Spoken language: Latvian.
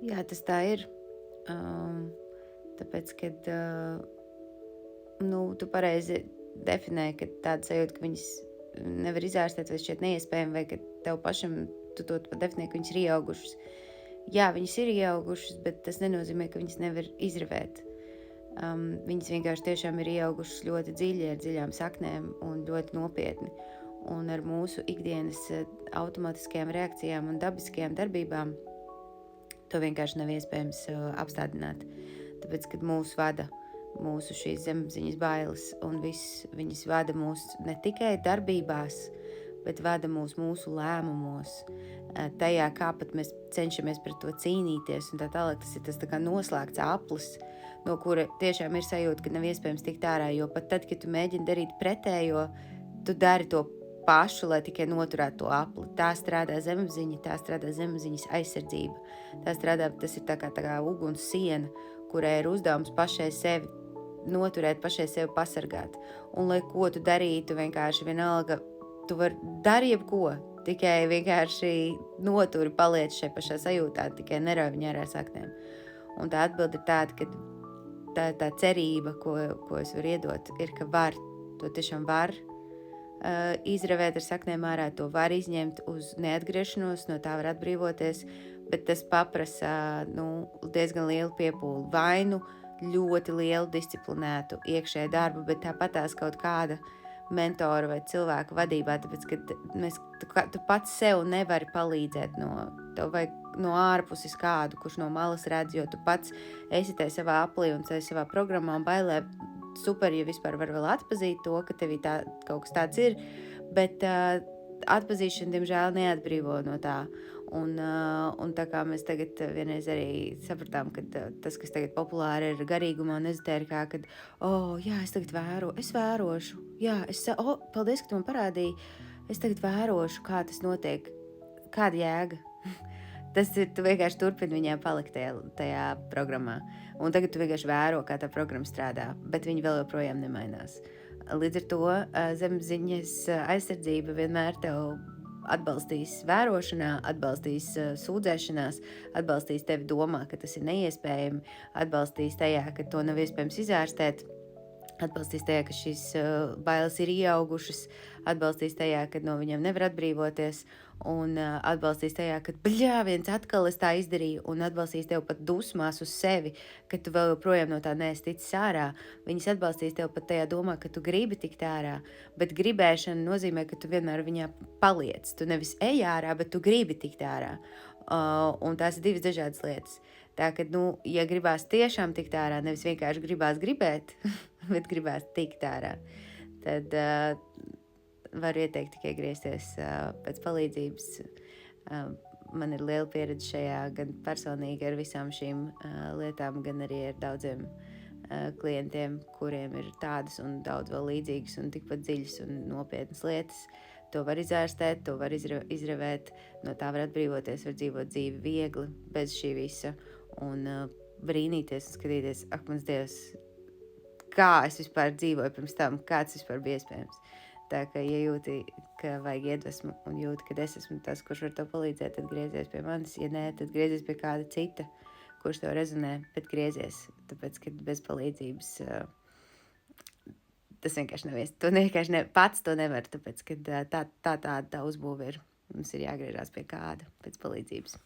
Jā, tas tā ir. Tāpēc, kad tu pareizi definē, ka tāda sajūta, ka viņas nevar izārstēt vai šķiet neiespējami, vai ka tev pašam tu to pat definē, ka viņas ir ieaugušas. Jā, viņas ir ieaugušas, bet tas nenozīmē, ka viņas nevar izravēt. Viņas vienkārši tiešām ir ieaugušas ļoti dziļi, ar dziļām saknēm un ļoti nopietni. Un ar mūsu ikdienas automātiskajām reakcijām un dabiskajām darbībām to vienkārši nav iespējams apstādināt. Tāpēc, kad mūs vada mūsu šīs zemapziņas bailes un viss, viņas vada mūs ne tikai darbībās, bet vada mūsu lēmumos, tajā, kā pat mēs cenšamies pret to cīnīties un tā tālāk. Tas ir tas tā kā noslēgts aplis, no kura tiešām ir sajūta, ka nav iespējams tikt ārā, jo pat tad, kad tu mēģini darīt pretējo, tu dari to pašu, lai tikai noturētu to apli. Tā strādā zemapziņa, tā strādā zemapziņas aizsardzība. Tas ir tā kā uguns siena, kurai ir uzdevums pašai sevi noturēt, pašai sevi pasargāt. Un lai ko tu darītu, vienkārši vienalga, tu vari darīt jebko, tikai vienkārši noturi, paliec šai pašā sajūtā, tikai nerauj viņu ārā ar saknēm. Un tā atbilde ir tāda, ka tā cerība, ko es varu iedot, ir, ka to tiešām var izravēt ar saknēm ārā, to var izņemt uz neatgriešanos, no tā var atbrīvoties, bet tas paprasa diezgan lielu piepūli, vainu ļoti lielu disciplinētu iekšēju darbu, bet tāpat tās kaut kāda mentora vai cilvēka vadībā, tāpēc, ka tu pats sev nevari palīdzēt no ārpuses kādu, kurš no malas redz, jo tu pats esi tajā savā aplī un savā programmā un bailē. Super, ja vispār var vēl atpazīt to, ka tevī kaut kas tāds ir, bet atpazīšana, diemžēl, neatbrīvo no tā. Un tā kā mēs tagad vienreiz arī sapratām, ka tas, kas tagad populāri ir garīgumā un ezotērikā, kad, jā, es tagad vērošu, jā, paldies, ka tu man parādīji, es tagad vērošu, kā tas notiek, kāda jēga. Tas ir, tu vienkārši turpini viņā palikt tajā programmā. Un tagad tu vienkārši vēro, kā tā programma strādā, bet viņi vēl joprojām nemainās. Līdz ar to zemapziņas aizsardzība vienmēr tev atbalstīs vērošanā, atbalstīs sūdzēšanās, atbalstīs tevi domā, ka tas ir neiespējami, atbalstīs tajā, ka to nav iespējams izārstēt, atbalstīs tajā, ka šīs bailes ir ieaugušas, atbalstīs tajā, ka no viņiem nevar atbrīvoties, un atbalstīs tajā, ka viens atkal es tā izdarīju, un atbalstīs tev pat dusmās uz sevi, ka tu vēl joprojām no tā neesi ticis ārā. Viņas atbalstīs tev pat tajā domā, ka tu gribi tikt ārā, bet gribēšana nozīmē, ka tu vienmēr viņā paliec. Tu nevis ej ārā, bet tu gribi tikt ārā. Un tās ir divas dažādas lietas. Tā, ka, ja gribās tiešām tikt ārā, nevis vienkārši gribēt, bet gribās tikt ārā, tad varu ieteikt tikai griezties pēc palīdzības. Man ir liela pieredze šajā, gan personīgi ar visām šīm lietām, gan arī ar daudziem klientiem, kuriem ir tādas un daudz vēl līdzīgas un tikpat dziļas un nopietnas lietas. To var izārstēt, to var izravēt, no tā var atbrīvoties, var dzīvot dzīvi viegli, bez šī visa, un brīnīties un skatīties, ak, mans Dievs, kā es vispār dzīvoju pirms tam, kāds vispār bija iespējams. Tā kā, ja jūti, ka vajag iedvesmu un jūti, ka es esmu tas, kurš var tev palīdzēt, tad griezies pie manis, ja nē, tad griezies pie kāda cita, kurš tev rezonē, bet griezies, tāpēc, ka bez palīdzības tas vienkārši nav iespējams. Tu vienkārši pats to nevar, tāpēc, ka tā uzbūve ir. Mums ir jāgriežās pie kāda pēc palīdzības.